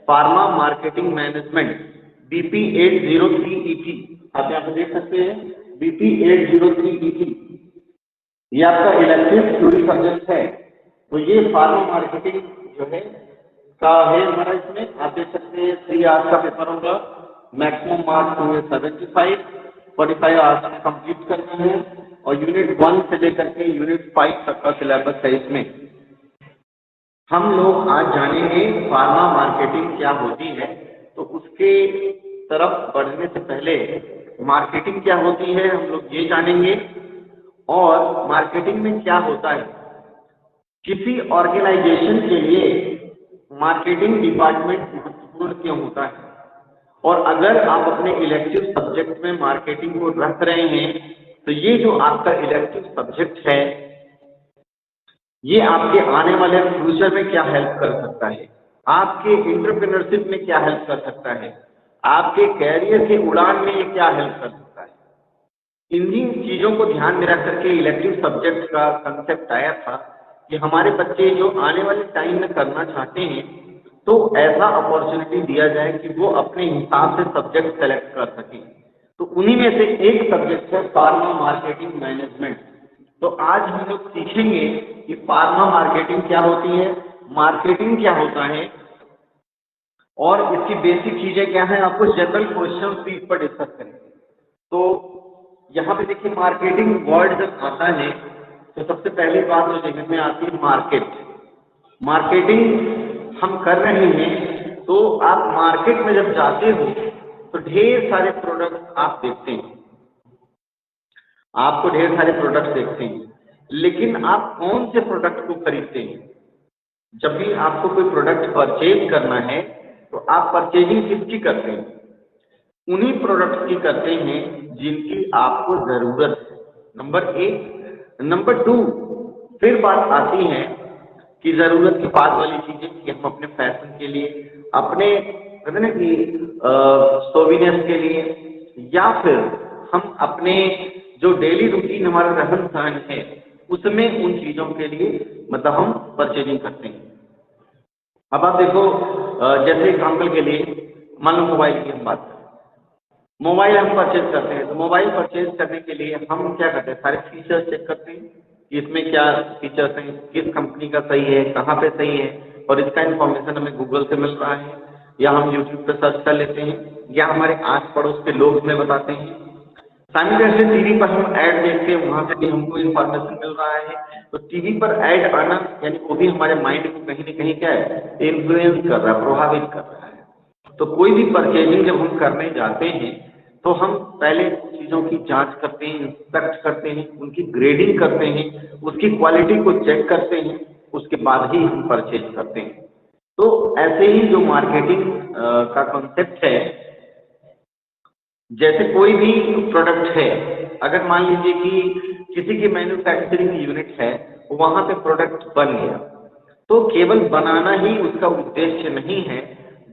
Pharma marketing management BP 803ET, आप यहाँ पे देख सकते हैं बीपी 803ET, ये आपका इलेक्टिव थ्योरी सब्जेक्ट है। तो ये फार्मा मार्केटिंग जो है का है हमारा, इसमें आप देख सकते हैं 3 आवर्स का पेपर होगा, मैक्सिमम मार्क्स होंगे 75, 45 आवर्स में कंप्लीट करना है, और यूनिट 1 से लेकर के यूनिट 5 तक का सिलेबस है। इसमें हम लोग आज जानेंगे फार्मा मार्केटिंग क्या होती है। तो उसके तरफ बढ़ने से पहले मार्केटिंग क्या होती है हम लोग ये जानेंगे, और मार्केटिंग में क्या होता है। किसी ऑर्गेनाइजेशन के लिए मार्केटिंग डिपार्टमेंट महत्वपूर्ण क्यों होता है, और अगर आप अपने इलेक्टिव सब्जेक्ट में मार्केटिंग को रख रहे हैं तो ये जो आपका इलेक्टिव सब्जेक्ट है ये आपके आने वाले फ्यूचर में क्या हेल्प कर सकता है, आपके एंटरप्रेन्योरशिप में क्या हेल्प कर सकता है, आपके कैरियर के उड़ान में ये क्या हेल्प कर सकता है। इन चीज़ों को ध्यान में रख करके इलेक्टिव सब्जेक्ट का कंसेप्ट आया था कि हमारे बच्चे जो आने वाले टाइम में करना चाहते हैं तो ऐसा अपॉर्चुनिटी दिया जाए कि वो अपने हिसाब से सब्जेक्ट सेलेक्ट कर सकें। तो उन्हीं में से एक सब्जेक्ट है फार्मा मार्केटिंग मैनेजमेंट। तो आज हम लोग सीखेंगे कि फार्मा मार्केटिंग क्या होती है, मार्केटिंग क्या होता है, और इसकी बेसिक चीजें क्या है, आपको जनरल क्वेश्चन भी इस पर डिस्कस करेंगे। तो यहाँ पे देखिए मार्केटिंग वर्ड जब आता है तो सबसे पहली बात जो देखने में आती है मार्केट। मार्केटिंग हम कर रहे हैं तो आप मार्केट में जब जाते हो तो ढेर सारे प्रोडक्ट आप देखते हैं, आपको ढेर सारे प्रोडक्ट देखते हैं, लेकिन आप कौन से प्रोडक्ट को खरीदते हैं। जब भी आपको कोई प्रोडक्ट परचेज करना है तो आप परचेजिंग किसकी करते हैं, उन्हीं प्रोडक्ट्स की करते हैं जिनकी आपको जरूरत है, नंबर 1। नंबर 2, फिर बात आती है कि जरूरत की बात वाली चीजें कि हम अपने फैशन के लिए, अपने कहते ना कि सोविनियर्स के लिए, या फिर हम अपने जो डेली रूटीन हमारा रहन सहन है उसमें उन चीजों के लिए मतलब हम परचेजिंग करते हैं। अब आप देखो जैसे एग्जाम्पल के लिए मान लो मोबाइल की हम बात करें, मोबाइल हम परचेज करते हैं तो मोबाइल परचेज करने के लिए हम क्या करते हैं, सारे फीचर्स चेक करते हैं कि इसमें क्या फीचर्स हैं, किस कंपनी का सही है, कहाँ पे सही है, और इसका इन्फॉर्मेशन हमें गूगल से मिल रहा है, या हम यूट्यूब पे सर्च कर लेते हैं, या हमारे आस पड़ोस के लोग हमें बताते हैं। साइमल्टेनियसली टीवी पर हम ऐड देखते हैं, वहाँ से भी हमको इन्फॉर्मेशन मिल रहा है। तो टीवी पर ऐड आना यानी वो भी हमारे माइंड को कहीं ना कहीं क्या है, इन्फ्लुएंस कर रहा है, प्रभावित कर रहा है। तो कोई भी परचेजिंग जब हम करने जाते हैं तो हम पहले चीज़ों की जांच करते हैं, इंस्पेक्ट करते हैं, उनकी ग्रेडिंग करते हैं, उसकी क्वालिटी को चेक करते हैं, उसके बाद ही हम परचेज करते हैं। तो ऐसे ही जो मार्केटिंग का कॉन्सेप्ट है, जैसे कोई भी प्रोडक्ट है, अगर मान लीजिए कि किसी की मैन्युफैक्चरिंग यूनिट है, वहाँ पे प्रोडक्ट बन गया, तो केवल बनाना ही उसका उद्देश्य नहीं है,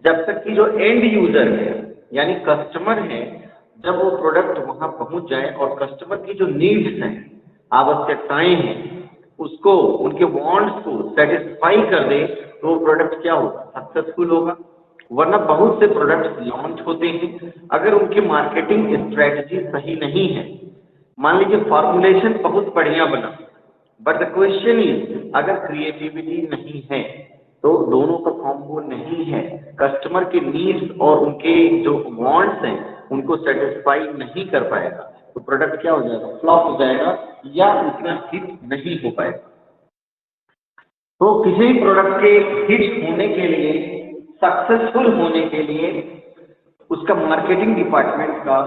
जब तक कि जो एंड यूजर है यानी कस्टमर है, जब वो प्रोडक्ट वहाँ पहुँच जाए और कस्टमर की जो नीड्स हैं, आवश्यकताएं हैं, उसको उनके वांट्स को सेटिस्फाई कर दे तो वो प्रोडक्ट क्या होगा, सक्सेसफुल होगा। वरना बहुत से प्रोडक्ट्स लॉन्च होते हैं, अगर उनकी मार्केटिंग स्ट्रेटजी सही नहीं है, मान लीजिए फॉर्मुलेशन बहुत बढ़िया बना, बट द क्वेश्चन इज अगर क्रिएटिविटी नहीं है तो दोनों का कॉम्बो नहीं है, कस्टमर के नीड्स और उनके जो वांट्स हैं उनको सेटिस्फाई नहीं कर पाएगा, तो प्रोडक्ट क्या हो जाएगा, फ्लॉप हो जाएगा, या उतना हिट नहीं हो पाएगा। तो किसी भी प्रोडक्ट के हिट होने के लिए, सक्सेसफुल होने के लिए उसका मार्केटिंग डिपार्टमेंट का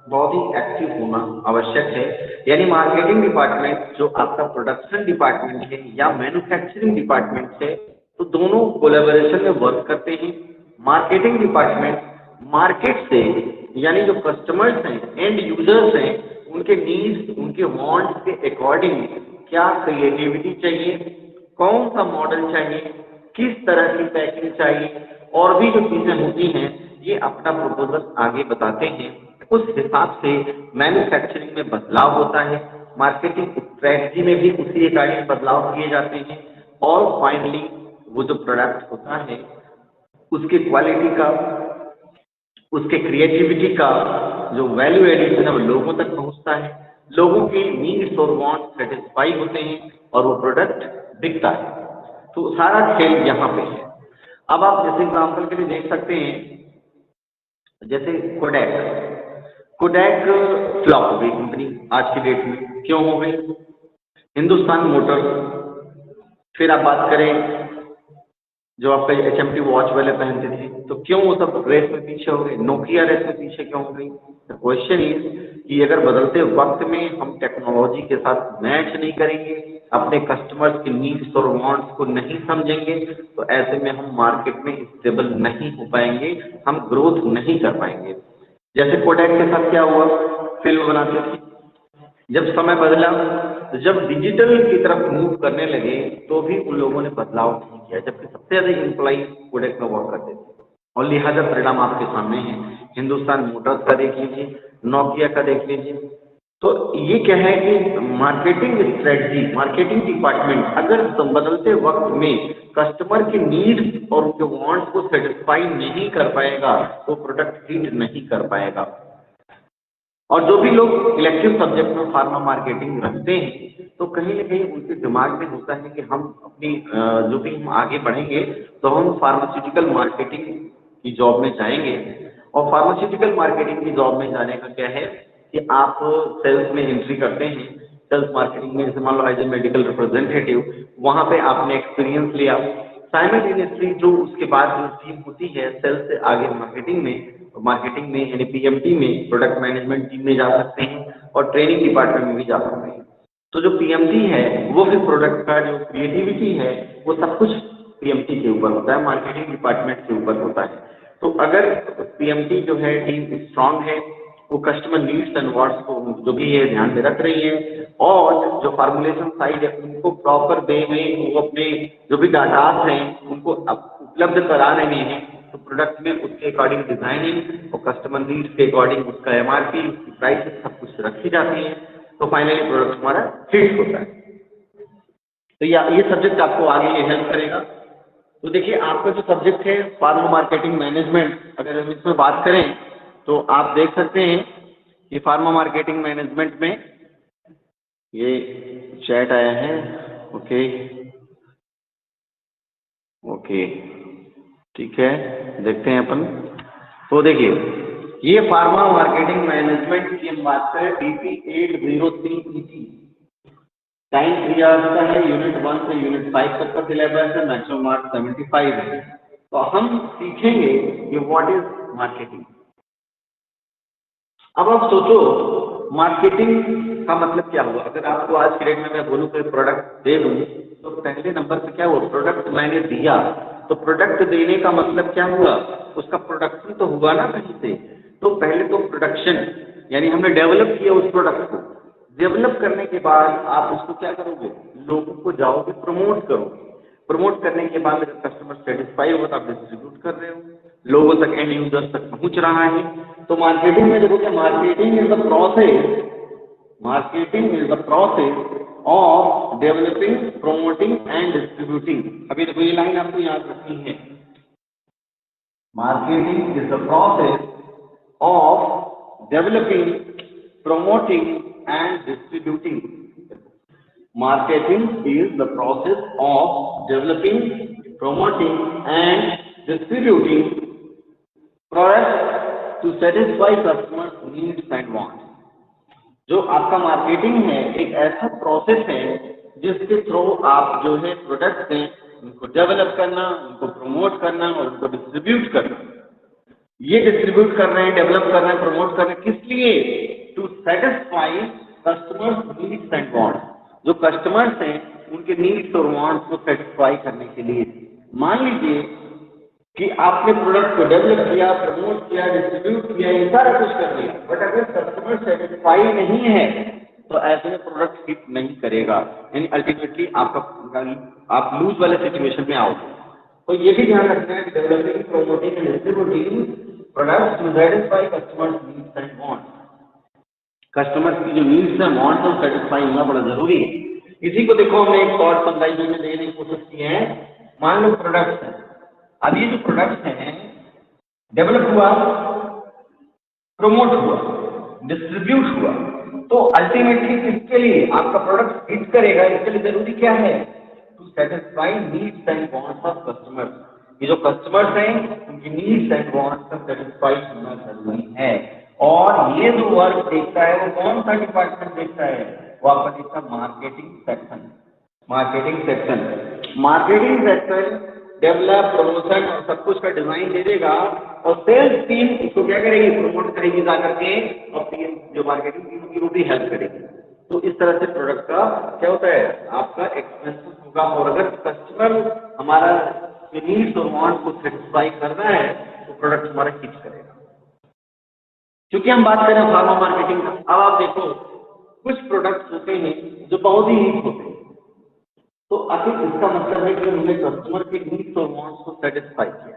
बहुत ही एक्टिव होना आवश्यक है। यानी मार्केटिंग डिपार्टमेंट जो आपका प्रोडक्शन डिपार्टमेंट है या मैन्युफैक्चरिंग डिपार्टमेंट है, तो दोनों कोलैबोरेशन में वर्क करते हैं। मार्केटिंग डिपार्टमेंट मार्केट से यानी जो कस्टमर्स हैं, एंड यूजर्स हैं, उनके नीड्स, उनके वांट्स के अकॉर्डिंग क्या क्रिएटिविटी चाहिए, कौन सा मॉडल चाहिए, किस तरह की पैकिंग चाहिए, और भी जो चीज़ें होती हैं, ये अपना प्रपोजल आगे बताते हैं। उस हिसाब से मैन्युफैक्चरिंग में बदलाव होता है, मार्केटिंग स्ट्रैटेजी में भी उसी अकॉर्डिंग बदलाव किए जाते हैं, और फाइनली वो जो प्रोडक्ट होता है उसके क्वालिटी का, उसके क्रिएटिविटी का जो वैल्यू एडिशन है वो लोगों तक पहुंचता है, लोगों के नीड्स और वांट सेटिस्फाई होते हैं और वो प्रोडक्ट बिकता है। तो सारा खेल यहाँ पे है। अब आप जैसे एग्जांपल के लिए देख सकते हैं, जैसे कोडैक, कोडैक फ्लॉप हो गई कंपनी आज की डेट में। क्यों हो गई? हिंदुस्तान मोटर्स, फिर आप बात करें जो आपका HMT वॉच वाले पहनते थे, तो क्यों वो सब रेस में पीछे हो गए? नोकिया रेस में पीछे क्यों हो गई? द क्वेश्चन इज कि अगर बदलते वक्त में हम टेक्नोलॉजी के साथ मैच नहीं करेंगे, अपने कस्टमर्स की नीड्स और वांट्स को नहीं समझेंगे, तो ऐसे में हम मार्केट में स्टेबल नहीं हो पाएंगे, हम ग्रोथ नहीं कर पाएंगे। जैसे कोडैक के साथ क्या हुआ, फिल्म बनाते थे, जब समय बदला, जब डिजिटल की तरफ मूव करने लगे तो भी उन लोगों ने बदलाव नहीं किया, जबकि सबसे ज्यादा एम्प्लॉई कोडेक में वर्क करते थे। और लिहाजा परिणाम आपके सामने है। हिंदुस्तान मोटर्स का देख लीजिए, नोकिया का देख लीजिए। तो ये क्या है कि मार्केटिंग स्ट्रेटजी, मार्केटिंग डिपार्टमेंट अगर बदलते वक्त में कस्टमर की नीड्स और उनके वांट्स को सेटिस्फाई नहीं कर पाएगा तो प्रोडक्ट हिट नहीं कर पाएगा। और जो भी लोग इलेक्टिव सब्जेक्ट में फार्मा मार्केटिंग रखते हैं तो कहीं ना कहीं उनके दिमाग में होता है कि हम अपनी जो भी हम आगे बढ़ेंगे तो हम फार्मास्यूटिकल मार्केटिंग की जॉब में जाएंगे। और फार्मास्यूटिकल मार्केटिंग की जॉब में जाने का क्या है कि आप सेल्स में एंट्री करते हैं, सेल्स मार्केटिंग में जैसे मान लो एज ए मेडिकल रिप्रेजेंटेटिव, वहाँ पे आपने एक्सपीरियंस लिया, साइमल्टेनियसली जो उसके बाद जो टीम होती है सेल्स से आगे मार्केटिंग में यानी PMT में, प्रोडक्ट मैनेजमेंट टीम में जा सकते हैं और ट्रेनिंग डिपार्टमेंट में भी जा सकते हैं। तो जो PMT है वो फिर प्रोडक्ट का जो क्रिएटिविटी है वो सब कुछ PMT के ऊपर होता है, मार्केटिंग डिपार्टमेंट के ऊपर होता है। तो अगर PMT जो है टीम स्ट्रांग है, वो कस्टमर नीड्स एंड वांट्स को जो भी है ध्यान में रख रही है और जो फार्मूलेशन साइड है उनको प्रॉपर वे में वो अपने जो भी डाटा हैं उनको उपलब्ध करा रहे हैं, तो प्रोडक्ट में उसके अकॉर्डिंग डिजाइनिंग और कस्टमर नीड्स के अकॉर्डिंग उसका MRP, उसकी प्राइस सब कुछ रखी जाती है, तो फाइनली प्रोडक्ट हमारा हिट होता है। तो ये सब्जेक्ट आपको आगे हेल्प करेगा। तो देखिए आपका जो सब्जेक्ट है फार्मा मार्केटिंग मैनेजमेंट, अगर हम इसमें बात करें तो आप देख सकते हैं कि फार्मा मार्केटिंग मैनेजमेंट में ये चैट आया है। ओके ओके ठीक है, देखते हैं अपन। तो देखिए ये फार्मा मार्केटिंग मैनेजमेंट की हम बात करें BP 803 ET, टाइम 3 आवर्स का है, यूनिट 1 से यूनिट 5 तक का सिलेबस है, मैक्सिमम मार्क्स 75 है। तो हम सीखेंगे कि व्हाट इज मार्केटिंग। अब आप सोचो मार्केटिंग का मतलब क्या हुआ। अगर आपको आज के डेट में मैं बोलूँ कोई प्रोडक्ट दे दूँ तो पहले नंबर पे क्या हुआ, प्रोडक्ट मैंने दिया, तो प्रोडक्ट देने का मतलब क्या हुआ, उसका प्रोडक्शन तो हुआ ना कहीं से। तो पहले तो प्रोडक्शन यानी हमने डेवलप किया उस प्रोडक्ट को, डेवलप करने के बाद आप उसको क्या करोगे, लोगों को जाओगे प्रमोट करोगे, प्रमोट करने के बाद अगर कस्टमर सेटिस्फाई होगा तो आप डिस्ट्रीब्यूट कर रहे हो, लोगों तक एंड यूजर्स तक पहुंच रहा है। तो मार्केटिंग में देखोगे marketing is the process, marketing is the process of developing, promoting and distributing. अभी देखो ये लाइन आपको याद रखनी है, marketing is the process of developing, promoting and distributing. Marketing is the process of developing, promoting and distributing products to satisfy customers needs and wants. जो आपका marketing है एक ऐसा प्रोसेस है जिसके थ्रू आप जो है प्रोडक्ट्स हैं उनको डेवलप करना, उनको प्रमोट करना और उनको डिस्ट्रीब्यूट करना। ये डिस्ट्रीब्यूट कर रहे हैं, डेवलप कर रहे हैं, प्रमोट कर रहे हैं, किस लिए, to satisfy customers needs and wants. जो कस्टमर्स हैं उनके नीड्स और वांट्स को सेटिस्फाई करने के लिए। मान लीजिए कि आपने प्रोडक्ट को डेवलप किया, प्रमोट किया, डिस्ट्रीब्यूट किया, ये सारा कुछ कर लिया, बट अगर कस्टमर सेटिस्फाई नहीं है तो ऐसे में प्रोडक्ट हिट नहीं करेगा, यानी अल्टीमेटली आप लूज वाले सिचुएशन में आओगे। तो ये भी ध्यान रखना है कि developing, promoting and distributing products to satisfy customers needs and wants. Customers की जो नीड्स है, वांट्स है, सेटिस्फाई होना बड़ा जरूरी है। इसी को देखो हमने एक और समझाइए में देने की कोशिश की है। मान लो प्रोडक्ट्स है, अब ये जो प्रोडक्ट्स हैं डेवलप हुआ, प्रमोट हुआ, डिस्ट्रीब्यूट हुआ, तो अल्टीमेटली इसके लिए आपका प्रोडक्ट हिट करेगा, इसके लिए जरूरी क्या है? To satisfy needs and wants of customers. ये जो कस्टमर्स हैं उनकी नीड्स एंड वांट्स का सेटिस्फाई होना जरूरी है। और ये जो वर्क देखता है वो कौन सा डिपार्टमेंट देखता है? वो आपका देखता है marketing section. Marketing section, marketing section develop, promotion और सब कुछ का डिजाइन दे देगा और सेल्स टीम इसको क्या करेगी? प्रमोट करेगी जा करके, और जो मार्केटिंग टीम होगी वो भी हेल्प करेगी। तो इस तरह से प्रोडक्ट का क्या होता है? आपका एक्सपेंसिव होगा। और अगर कस्टमर हमारा नीड्स और वांट्स को सेटिस्फाई करना है तो प्रोडक्ट हमारा हिट करेगा। क्योंकि हम बात करें फार्मा मार्केटिंग का, अब आप देखो कुछ प्रोडक्ट्स होते हैं जो बहुत ही हिट होते हैं, तो आखिर इसका मतलब है कि हमने कस्टमर के नीड्स और वांट्स को सेटिस्फाई किया।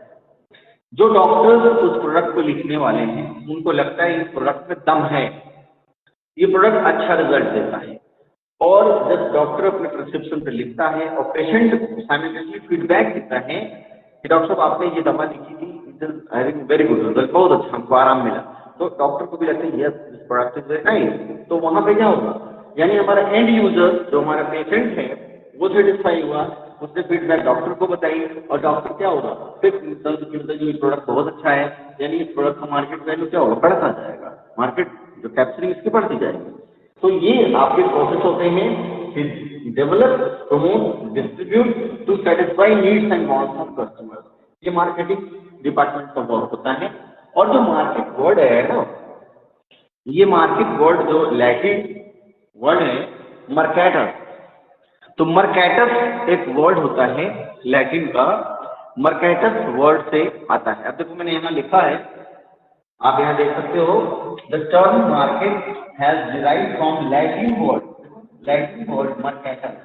जो डॉक्टर्स उस प्रोडक्ट को लिखने वाले हैं उनको लगता है इस प्रोडक्ट में दम है, ये प्रोडक्ट अच्छा रिजल्ट देता है, और जब डॉक्टर अपने प्रिस्क्रिप्शन पे लिखता है और पेशेंट साइमल्टेनियसली फीडबैक देता है कि डॉक्टर साहब आपने ये दवा लिखी थी, it is having very good result, बहुत अच्छा, हमको आराम मिला, तो डॉक्टर को भी लगता है yes this product is very nice. तो वहां पे क्या होगा? यानी हमारा एंड यूजर जो हमारा पेशेंट है वो सेटिस्फाई हुआ, उसने फीडबैक डॉक्टर को बताई, और डॉक्टर क्या होगा? फिर ये प्रोडक्ट बहुत अच्छा है, यानी इस प्रोडक्ट का मार्केट वैल्यू क्या होगा? बढ़ता जाएगा, मार्केट जो कैप्चरिंग इसकी बढ़ती जाएगी। तो ये आपके प्रोसेस होते हैं कि develop, promote, distribute to satisfy needs and wants of customers. ये मार्केटिंग डिपार्टमेंट का वर्क होता है। और जो मार्केट वर्ड है ना, ये मार्केट वर्ड जो लैटिन वर्ड है मर्केटर, तो मर्केटस एक वर्ड होता है लैटिन का, मर्केटस वर्ड से आता है। अब देखो मैंने यहाँ लिखा है, आप यहाँ देख सकते हो, the term market has derived from Latin word, Latin word mercatus.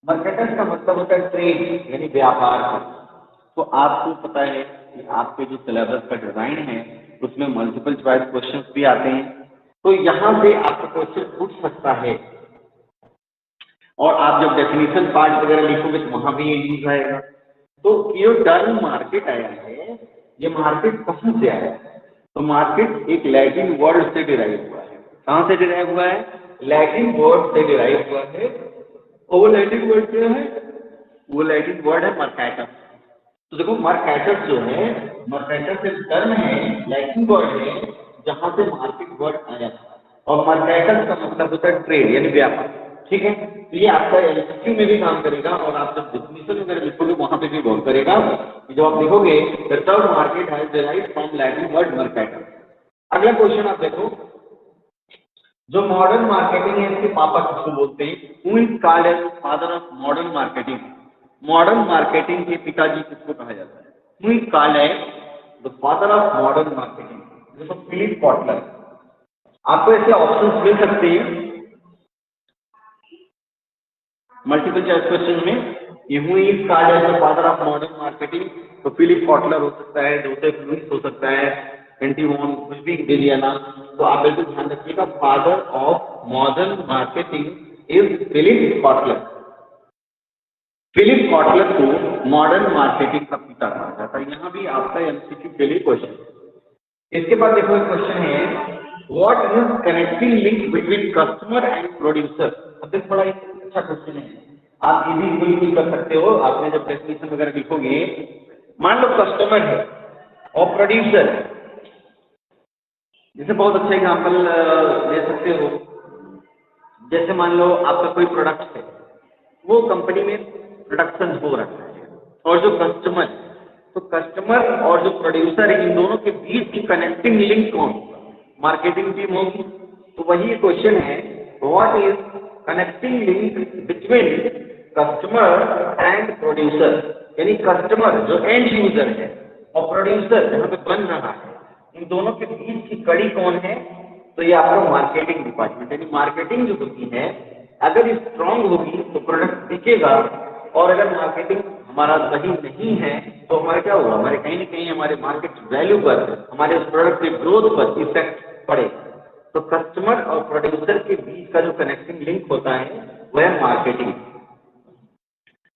Mercatus का मतलब होता है ट्रेड, यानी व्यापार का। तो आपको पता है कि आपके जो सिलेबस का डिजाइन है उसमें मल्टीपल चॉइस क्वेश्चंस भी आते हैं, तो यहाँ से आपका क्वेश्चन पूछ सकता है, और आप जब डेफिनेशन पार्ट वगैरह लिखोगे तो वहां भी ये यूज आएगा। तो ये टर्म मार्केट आया है, ये मार्केट कहाँ से आया है? तो मार्केट एक लैटिन वर्ड से डिराइव हुआ है। कहाँ से डिराइव हुआ है? लैटिन वर्ड से डिराइव हुआ है। और वो लैटिन वर्ड क्या है? वो लैटिन वर्ड है मर्केटस। तो देखो मर्केटस जो है, मर्केटस एक टर्म है, लैटिन वर्ड है जहां से मार्केट वर्ड आया था, और मर्केटस का मतलब होता है ट्रेड, यानी व्यापार। ठीक है, तो ये आपका एमसीक्यू में भी काम करेगा, और आप जब डेफिनेशन वगैरह लिखोगे वहां पे भी वर्क करेगा। जब आप लिखोगे the term market has derived from Latin word mercatus. अगला क्वेश्चन आप देखो, जो मॉडर्न मार्केटिंग है इसके पापा किसको बोलते हैं? Who is called as father of modern marketing? Modern marketing के पिताजी किसको कहा जाता है? Who is called as the father of modern marketing? जैसे फिलिप कॉटलर। आपको ऐसे ऑप्शंस मिल सकते हैं मल्टीपल चॉइस क्वेश्चन में, who is called as the father of modern marketing? तो फिलिप कॉटलर हो सकता है, जोसेफ लुइस हो सकता है, एंटीवॉन, कुछ भी दे दिया नाम। तो आप बिल्कुल ध्यान रखिएगा, father of modern marketing is Philip Kotler. Philip Kotler को मॉडर्न मार्केटिंग का पिता कहा जाता है। यहाँ भी आपका एमसीक्यू के लिए क्वेश्चन। इसके बाद देखो एक क्वेश्चन है, what is connecting link between customer and producer? अब देखो बड़ा अच्छा क्वेश्चन है, आप ये भी कोई नहीं कर सकते हो। आपने जब डेफिनेशन वगैरह लिखोगे, मान लो कस्टमर है और प्रोड्यूसर है, जैसे बहुत अच्छा एग्जाम्पल दे सकते हो, जैसे मान लो आपका कोई प्रोडक्ट है, वो कंपनी में प्रोडक्शन हो रहा है, और जो कस्टमर, तो कस्टमर और जो प्रोड्यूसर है इन दोनों के बीच की कनेक्टिंग लिंक कौन? मार्केटिंग टीम होगी। तो वही क्वेश्चन है, what is connecting link between customer and producer? यानी कस्टमर जो एंड यूजर है और प्रोड्यूसर जहाँ पे बन रहा है, इन दोनों के बीच की कड़ी कौन है? तो ये आपका मार्केटिंग डिपार्टमेंट। यानी मार्केटिंग जो होती है अगर स्ट्रांग होगी तो प्रोडक्ट बिकेगा, और अगर मार्केटिंग हमारा सही नहीं है तो हमारा क्या होगा? हमारे कहीं ना कहीं हमारे मार्केट वैल्यू पर, हमारे उस प्रोडक्ट के ग्रोथ पर इफेक्ट पड़ेगा। तो कस्टमर और प्रोड्यूसर के बीच का जो कनेक्टिंग लिंक होता है वह है मार्केटिंग।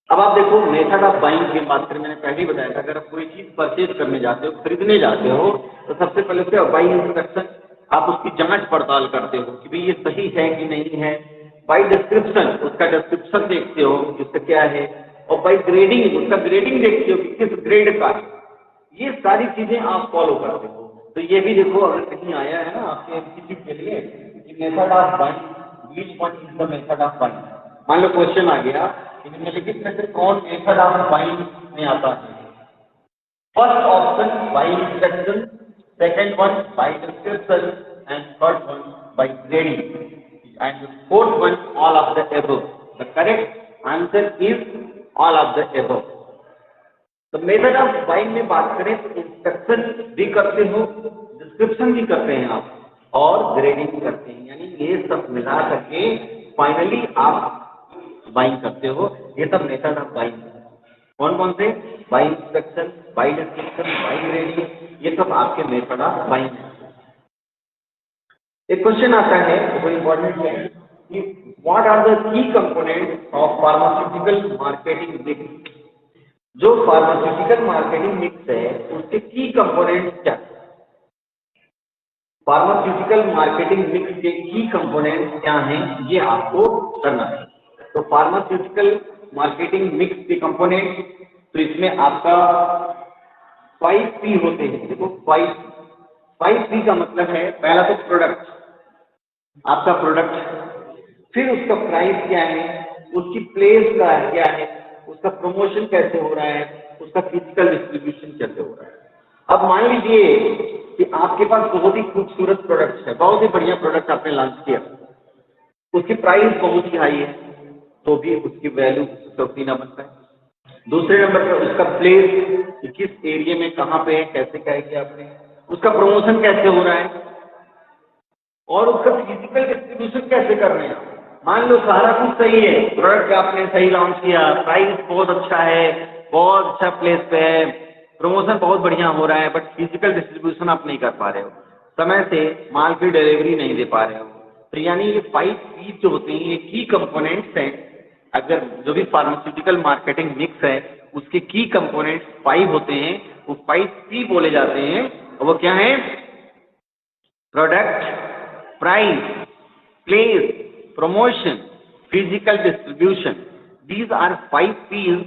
अब आप देखो मेथड ऑफ बाइंग की बात करें, मैंने पहले ही बताया था, अगर आप कोई चीज परचेज करने जाते हो, खरीदने जाते हो, तो सबसे पहले क्या बाई इंस्ट्रक्शन, आप उसकी जांच पड़ताल करते हो कि भाई ये सही है कि नहीं है। बाई डिस्क्रिप्शन, उसका डिस्क्रिप्शन देखते हो कि उसका क्या है, और बाई ग्रेडिंग, उसका ग्रेडिंग देखते हो कि किस ग्रेड का है। ये सारी चीजें आप फॉलो करते हो। तो ये भी देखो, अगर कहीं आया है ना आपके एमसीक्यू के लिए कि method of buying, which one is the method of buying, मान लो क्वेश्चन आ गया कि निम्नलिखित में से कौन मेथड ऑफ बाइंग में आता है। First option by instruction, second one by description, and third one by grading, and fourth one all of the above. The correct answer is all of the above. तो method of buying में बात करें तो instruction भी करते हो, description भी करते हैं आप, और ग्रेडिंग करते हैं, यानी ये सब मिला करके फाइनली आप बाइंग करते हो। ये सब मेथड ऑफ बाइंग। कौन कौन से? By instruction, by description, by grading, ये सब आपके मेथड ऑफ बाइंग है। एक क्वेश्चन आता है वो इंपॉर्टेंट है कि what are the key components of pharmaceutical marketing mix. जो फार्मास्यूटिकल मार्केटिंग मिक्स है उसके की कंपोनेंट्स क्या? फार्मास्यूटिकल मार्केटिंग मिक्स के की कंपोनेंट्स क्या हैं, ये आपको करना है। तो फार्मास्यूटिकल मार्केटिंग मिक्स के कंपोनेंट्स, तो इसमें आपका 5P होते हैं। देखो 5P का मतलब है, पहला तो प्रोडक्ट, आपका प्रोडक्ट, फिर उसका प्राइस क्या है, उसकी प्लेस का क्या है, उसका प्रमोशन कैसे हो रहा है, उसका फिजिकल डिस्ट्रीब्यूशन कैसे हो रहा है। अब मान लीजिए कि आपके पास बहुत ही खूबसूरत प्रोडक्ट है, बहुत ही बढ़िया प्रोडक्ट आपने लॉन्च किया, उसकी प्राइस बहुत ही हाई है, तो भी उसकी वैल्यू उतना ना बनता है। दूसरे नंबर पर उसका प्लेस, कि किस एरिया में कहाँ पे है, कैसे क्या किया आपने, उसका प्रमोशन कैसे हो रहा है, और उसका फिजिकल डिस्ट्रीब्यूशन कैसे कर रहे हैं। मान लो सारा कुछ सही है, प्रोडक्ट आपने सही लॉन्च किया, प्राइस बहुत अच्छा है, बहुत अच्छा प्लेस पे है, प्रमोशन बहुत बढ़िया हो रहा है, बट फिजिकल डिस्ट्रीब्यूशन आप नहीं कर पा रहे हो, समय से माल की डिलीवरी नहीं दे पा रहे हो। तो यानी ये 5 P जो होते हैं, ये की कंपोनेंट्स हैं। अगर जो भी फार्मास्यूटिकल मार्केटिंग मिक्स है उसके की कंपोनेंट्स 5 होते हैं, वो 5P बोले जाते हैं। और वो क्या है? Product, price, place, promotion, physical distribution. These are 5 P's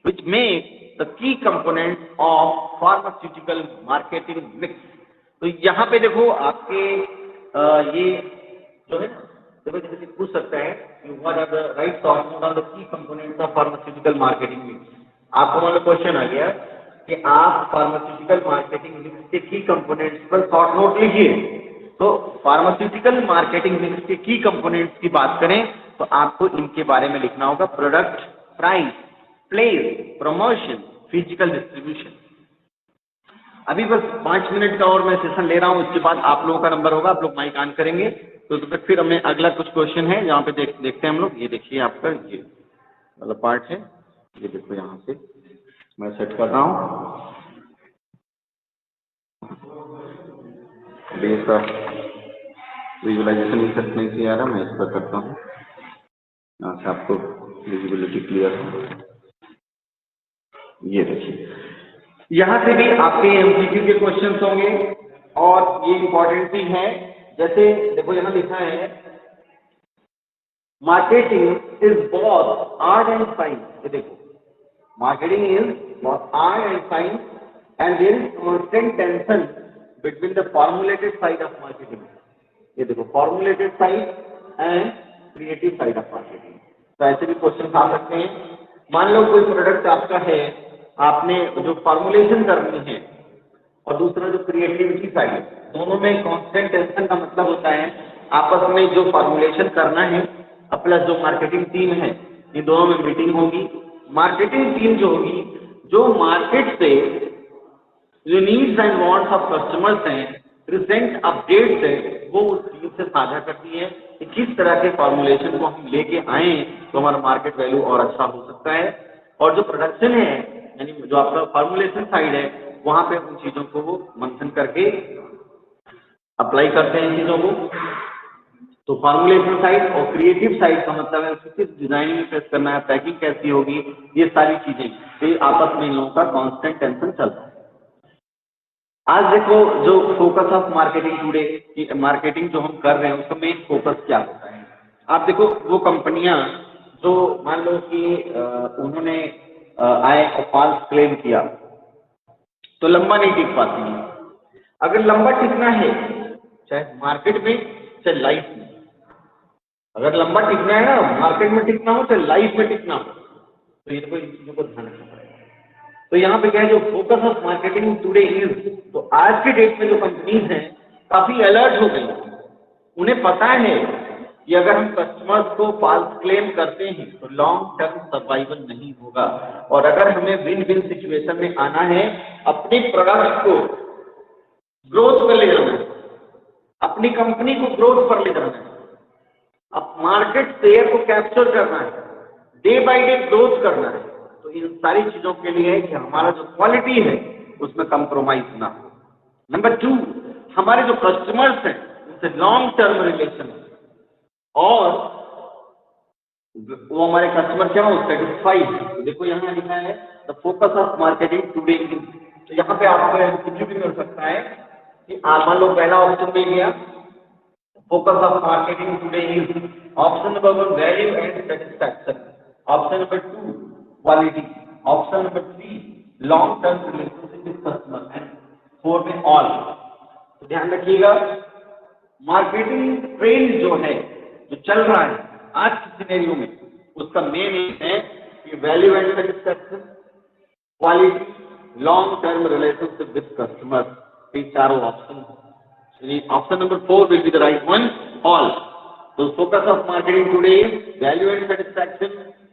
which make the key components of pharmaceutical marketing mix. तो यहाँ पे देखो आपके ये जो है ना, देखो जैसे पूछ सकता है कि what are the right thoughts on the key components of pharmaceutical marketing mix. आपको मान लो क्वेश्चन आ गया कि आप फार्मास्यूटिकल मार्केटिंग मिक्स के की कंपोनेंट्स पर शॉर्ट नोट लीजिए। तो फार्मास्यूटिकल मार्केटिंग मिक्स के की कंपोनेंट्स की बात करें तो आपको इनके बारे में लिखना होगा: product, price, place, promotion, physical distribution. अभी बस 5 मिनट का और मैं सेशन ले रहा हूँ, इसके बाद आप लोगों का नंबर होगा, आप लोग माइक ऑन करेंगे तो फिर हमें अगला कुछ क्वेश्चन है यहाँ पे देखते हैं हम लोग। ये देखिए आपका ये वाला पार्ट है, ये देखो यहाँ से मैं सेट कर रहा हूँ। अभी इसका विजुअलाइजेशन इफेक्ट नहीं से आ रहा, मैं इस पर करता हूँ, यहाँ से आपको विजिबिलिटी क्लियर है। ये देखिए यहाँ से भी आपके एमसीक्यू के क्वेश्चंस होंगे और ये इंपॉर्टेंट भी है। जैसे देखो यहाँ लिखा है marketing is both art and science. ये देखो marketing is both art and science and there is constant tension between the formulated side of marketing. ये देखो formulated side and creative side of marketing. तो ऐसे भी क्वेश्चन आ सकते हैं। मान लो कोई प्रोडक्ट आपका है, आपने जो फॉर्मुलेशन करनी है, और दूसरा जो क्रिएटिविटी साइड, दोनों में कांस्टेंट टेंशन का मतलब होता है आपस में जो फॉर्मुलेशन करना है प्लस जो मार्केटिंग टीम है, ये दोनों में मीटिंग होगी। मार्केटिंग टीम जो होगी, जो मार्केट से जो needs and wants of customers हैं, रिसेंट अपडेट्स हैं, वो उस टीम से साझा करती है कि किस तरह के फॉर्मुलेशन को हम लेके आए तो हमारा मार्केट वैल्यू और अच्छा हो सकता है। और जो प्रोडक्शन है, यानी जो आपका फॉर्मुलेशन साइड है, वहां पे उन चीजों को वो मंथन करके अप्लाई करते हैं चीजों को। तो फॉर्मुलेशन साइड और क्रिएटिव साइड का मतलब है किस डिजाइनिंग में फेस करना है, पैकिंग कैसी होगी, ये सारी चीजें, तो आपस में इन लोगों का कांस्टेंट टेंशन चलता है। आज देखो जो फोकस ऑफ मार्केटिंग टुडे की मार्केटिंग जो हम कर रहे हैं उसका मेन फोकस क्या होता है। आप देखो वो कंपनियां जो मान लो कि उन्होंने आए और फॉल्स क्लेम किया तो लंबा नहीं टिक पाती है। अगर लंबा टिकना है चाहे मार्केट में चाहे लाइफ में, अगर लंबा टिकना है ना, मार्केट में टिकना हो चाहे लाइफ में टिकना हो, तो इनको इन चीजों को ध्यान रखना पड़ेगा। तो यहाँ पे क्या है, जो focus of marketing today is, तो आज के डेट में जो कंपनीज हैं काफी अलर्ट हो गई। उन्हें पता है कि अगर हम कस्टमर्स को फॉल्स क्लेम करते हैं तो लॉन्ग टर्म सर्वाइवल नहीं होगा, और अगर हमें विन विन सिचुएशन में आना है, अपने प्रोडक्ट को ग्रोथ पर ले जाना है, अपनी कंपनी को ग्रोथ पर ले जाना है, अब मार्केट शेयर को कैप्चर करना है, डे बाय डे ग्रोथ करना है, तो इन सारी चीजों के लिए है कि हमारा जो क्वालिटी है उसमें कंप्रोमाइज ना हो। नंबर 2, हमारे जो कस्टमर्स हैं उनसे लॉन्ग टर्म रिलेशन, और वो हमारे कस्टमर क्या हो, सेटिस्फाइड है। तो देखो यहाँ लिखा है the focus of marketing today is, तो यहाँ पे आपको एमसीक्यू भी मिल सकता है कि आप मान लो पहला ऑप्शन दे दिया focus of marketing today is, option number 1 value and satisfaction, option number 2 quality, option number 3 long term relationship with customer, and 4 में ऑल। तो ध्यान रखिएगा मार्केटिंग ट्रेंड जो है जो चल रहा है आज की सिनेरियो में, उसका मेन एम है कि value and satisfaction, quality, long term relationship with customer, ये चारों option. Option number 4 will be the right one, all. तो focus of marketing today is value and satisfaction,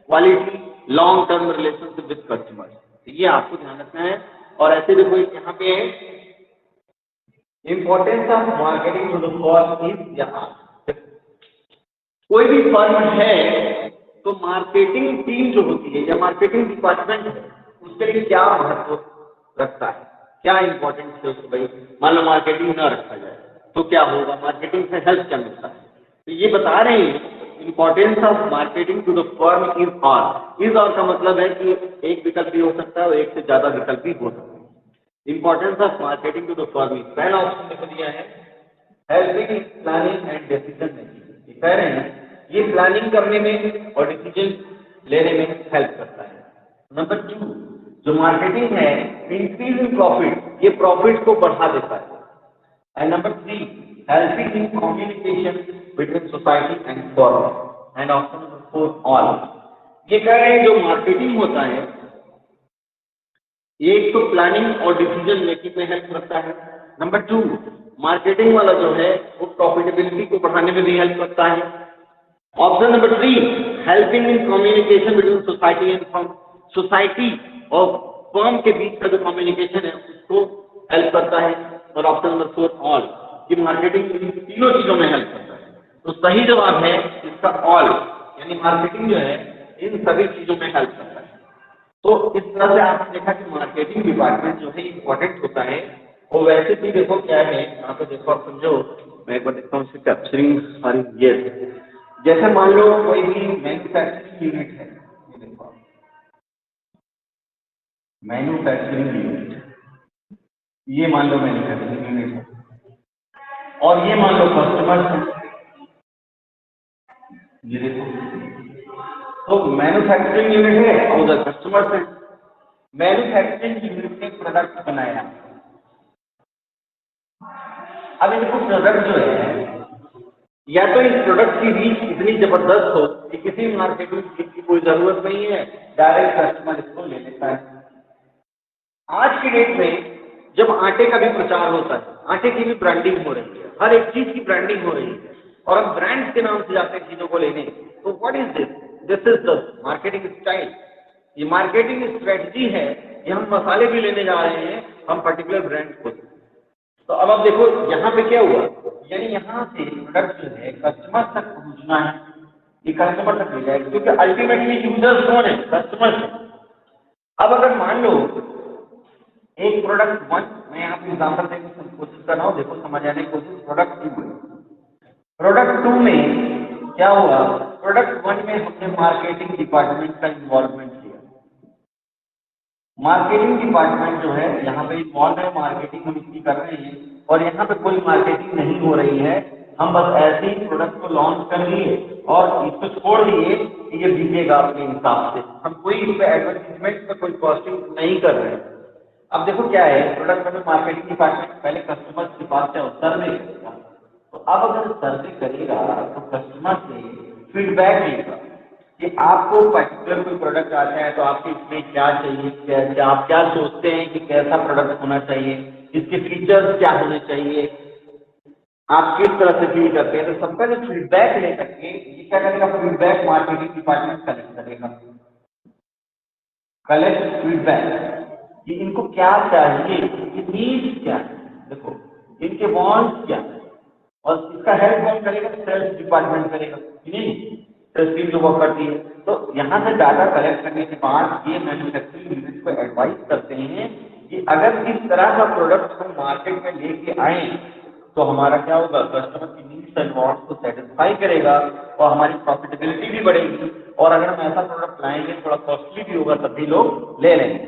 quality, long term relationship with customer, ये आपको ध्यान रखना है। और ऐसे देखो यहाँ पे importance of marketing to the firm is, यहाँ कोई भी फर्म है तो मार्केटिंग टीम जो होती है या मार्केटिंग डिपार्टमेंट है उसके लिए क्या महत्व रखता है, क्या इंपॉर्टेंस है उसको। भाई मान लो मार्केटिंग ना रखा जाए तो क्या होगा, मार्केटिंग से हेल्प क्या मिलता है, तो ये बता रहे हैं importance of marketing to the firm is all. Is all का मतलब है कि एक विकल्प भी हो सकता है और एक से ज्यादा विकल्प भी हो सकता है। Importance of marketing to the firm is, पहला ऑप्शन देखो दिया है helping in planning and decision making, कह रहे हैं ये प्लानिंग करने में और डिसीजन लेने में हेल्प करता है। नंबर 2 जो मार्केटिंग है इंक्रीज इन प्रॉफिट, ये प्रॉफिट को बढ़ा देता है। And number 3 helping in communication between society and form, and option number 4 all. ये कह रहे हैं जो मार्केटिंग होता है ये एक तो प्लानिंग और डिसीजन मेकिंग में हेल्प करता है। नंबर 2 मार्केटिंग वाला जो है वो प्रॉफिटेबिलिटी को बढ़ाने में भी हेल्प करता है। Option number 3 helping in communication between society and firm, society और फर्म के बीच का जो कम्युनिकेशन है उसको हेल्प करता है। और ऑप्शन नंबर 4 ऑल, कि मार्केटिंग इन तीनों चीजों में हेल्प करता है। तो सही जवाब है इसका ऑल, यानी मार्केटिंग जो है इन सभी चीजों में हेल्प करता है। तो इस तरह से आपने देखा कि मार्केटिंग डिपार्टमेंट जो है इम्पोर्टेंट होता है। और वैसे भी देखो क्या है यहाँ पे देखो आप समझो, मैं एक बार देखता हूँ इससे कैप्चरिंग सारी ये, जैसे मान लो कोई भी मैन्युफैक्चरिंग यूनिट है, ये देखो मैन्युफैक्चरिंग यूनिट, ये मान लो मैन्युफैक्चरिंग यूनिट है और ये मान लो कस्टमर्स है, ये देखो तो मैन्युफैक्चरिंग यूनिट है और उधर कस्टमर्स है। मैन्युफैक्चरिंग यूनिट ने प्रोडक्ट बनाया, अब इनको प्रोडक्ट जो है या तो इस प्रोडक्ट की रीच इतनी जबरदस्त हो कि किसी मार्केटिंग चीज की कोई जरूरत नहीं है, डायरेक्ट कस्टमर इसको ले लेता है। आज की डेट में जब आटे का भी प्रचार होता है, आटे की भी ब्रांडिंग हो रही है, हर एक चीज की ब्रांडिंग हो रही है और हम ब्रांड के नाम से जाते हैं चीजों को लेने, तो what is this, this is the marketing style. ये मार्केटिंग स्ट्रेटजी है कि हम मसाले भी लेने जा रहे हैं, हम पर्टिकुलर ब्रांड को। तो अब आप देखो यहाँ पे क्या हुआ, यानी यहाँ से प्रोडक्ट जो है कस्टमर तक पहुँचना है, ये कस्टमर तक ले जाएगा क्योंकि अल्टीमेटली यूजर्स कौन है, कस्टमर है। अब अगर मान लो एक प्रोडक्ट 1, मैं यहाँ पे एग्जाम्पल देने की कोशिश कर रहा हूँ, देखो समझ आने की कोशिश, प्रोडक्ट 2 है, प्रोडक्ट 2 में क्या हुआ, प्रोडक्ट 1 में हमने मार्केटिंग डिपार्टमेंट का इन्वॉल्वमेंट किया। मार्केटिंग डिपार्टमेंट जो है यहाँ पे इन्वॉल्व है, मार्केटिंग हम इसकी कर रहे हैं और यहाँ पे कोई मार्केटिंग नहीं हो रही है, हम बस ऐसे ही प्रोडक्ट को लॉन्च कर लिए और इसको छोड़ दिए कि ये बिकेगा अपने हिसाब से, हम कोई इस पे एडवर्टीजमेंट का कोई कॉस्टिंग नहीं कर रहे हैं। अब देखो क्या है, प्रोडक्ट में मार्केटिंग डिपार्टमेंट पहले कस्टमर के पास से सर्वे करेगा, तो अब अगर सर्वे करेगा तो कस्टमर से फीडबैक लेगा कि आपको पर्टिकुलर कोई प्रोडक्ट आता है तो आपके इसमें क्या चाहिए, क्या आप क्या सोचते हैं कि कैसा प्रोडक्ट होना चाहिए, इसके फीचर्स क्या होने चाहिए, आप किस तरह से फील करते हैं, तो सबका जो फीडबैक लेकर के ये क्या करेगा, फीडबैक मार्केटिंग डिपार्टमेंट कलेक्ट करेगा, कलेक्ट फीडबैक कि इनको क्या चाहिए, इनकी नीड्स क्या है, देखो इनके वांट्स क्या है, और इसका हेल्प कौन करेगा, सेल्स डिपार्टमेंट करेगा कि नहीं, सेल्स टीम जो वर्क करती है। तो यहाँ से डाटा कलेक्ट करने के बाद ये मैन्युफैक्चरिंग यूनिट को एडवाइस करते हैं कि अगर इस तरह का प्रोडक्ट हम मार्केट में लेके आए तो हमारा क्या होगा, कस्टमर की नीड्स एंड वांट्स को सेटिस्फाई करेगा और हमारी प्रॉफिटेबिलिटी भी बढ़ेगी, और अगर हम ऐसा प्रोडक्ट लाएंगे थोड़ा कॉस्टली भी होगा तब भी लोग ले लेंगे।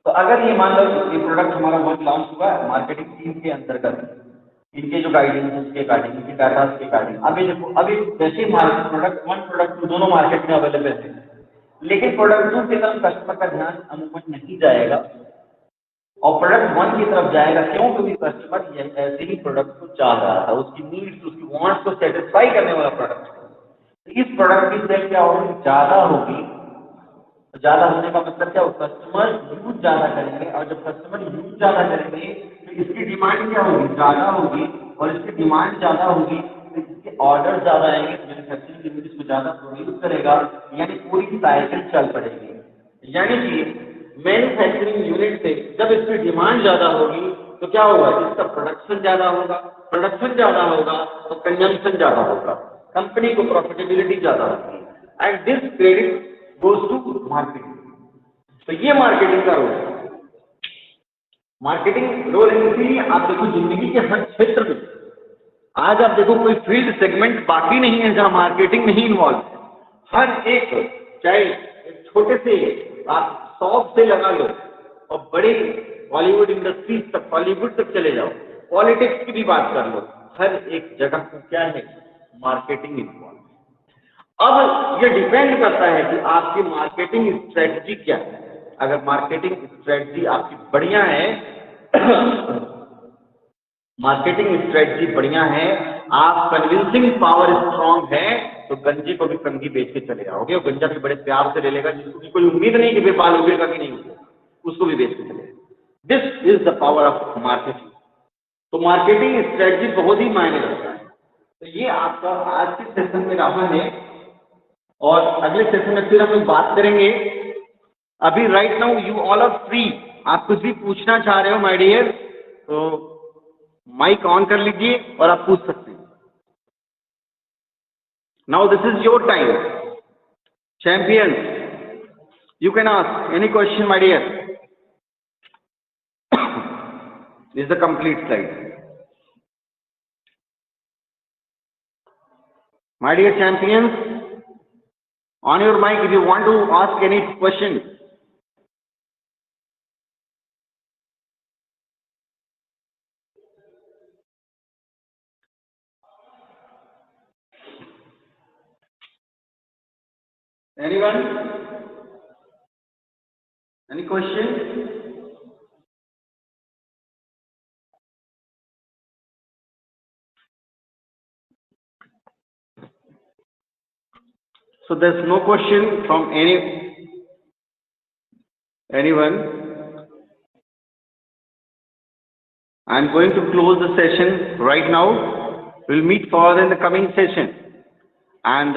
तो अगर ये मान लो ये प्रोडक्ट हमारा वन लॉन्च हुआ है मार्केटिंग टीम के अंतर्गत, इनके जो गाइडेंस उसके अकॉर्डिंग, इनके डाटा के अकॉर्डिंग, अभी देखो अभी वैसे प्रोडक्ट 1 प्रोडक्ट 2 दोनों मार्केट में अवेलेबल है, लेकिन प्रोडक्ट 2 की तरफ कस्टमर का ध्यान अमूमन नहीं जाएगा और प्रोडक्ट 1 की तरफ जाएगा, क्यों, क्योंकि कस्टमर ऐसे ही प्रोडक्ट को चाह रहा था, उसकी नीड्स उसकी वांट्स को सेटिस्फाई करने वाला प्रोडक्ट। इस प्रोडक्ट की सेल क्या होगी, ज्यादा होगी, ज्यादा होने का मतलब क्या होगा, कस्टमर यूज ज्यादा करेंगे, और जब कस्टमर यूज ज्यादा करेंगे तो इसकी डिमांड क्या होगी, ज्यादा होगी, और इसकी डिमांड ज्यादा होगी तो इसके ऑर्डर ज्यादा आएंगे, मैन्युफैक्चरिंग यूनिट इसको ज्यादा प्रोड्यूस करेगा, यानी पूरी साइकिल चल पड़ेगी। यानी कि मैन्युफैक्चरिंग यूनिट से जब इसकी डिमांड ज्यादा होगी तो क्या होगा, इसका प्रोडक्शन ज्यादा होगा, प्रोडक्शन ज्यादा होगा तो कंजम्पशन ज्यादा होगा, कंपनी को प्रॉफिटेबिलिटी ज्यादा होगी, and this credit goes to marketing. तो ये मार्केटिंग का रोल है। मार्केटिंग रोल इसीलिए आप देखो जिंदगी के हर क्षेत्र में, आज आप देखो कोई फील्ड सेगमेंट बाकी नहीं है जहां मार्केटिंग नहीं इन्वॉल्व है, हर एक, चाहे एक छोटे से आप शॉप से लगा लो और बड़े बॉलीवुड इंडस्ट्रीज तक, हॉलीवुड तक चले जाओ, पॉलिटिक्स की भी बात कर लो, हर एक जगह को क्या है, मार्केटिंग इन्वॉल्व। अब ये डिपेंड करता है कि आपकी मार्केटिंग स्ट्रेटजी क्या है। अगर मार्केटिंग स्ट्रेटजी आपकी बढ़िया है मार्केटिंग स्ट्रेटजी बढ़िया है, आप कन्विंसिंग पावर स्ट्रांग है, तो गंजे को भी कंघी बेच के चले आओगे, और गंजा भी बड़े प्यार से ले लेगा, जिसको कोई उम्मीद नहीं कि बाल उगेगा कि नहीं उगेगा, उसको भी बेच के चलेगा। This is the power of marketing. तो मार्केटिंग स्ट्रेटजी बहुत ही मायने रखता है। तो ये आपका आज के सेशन में रहा है, और अगले सेशन में फिर हम लोग बात करेंगे। अभी right now you all are free, आप कुछ भी पूछना चाह रहे हो माय डियर तो माइक ऑन कर लीजिए और आप पूछ सकते हैं। Now this is your time, champions, you can ask any question my dear. This is the complete slide my dear champions, on your mic if you want to ask any question. Anyone? Any question? So there's no question from anyone. I'm going to close the session right now. We'll meet further in the coming session. And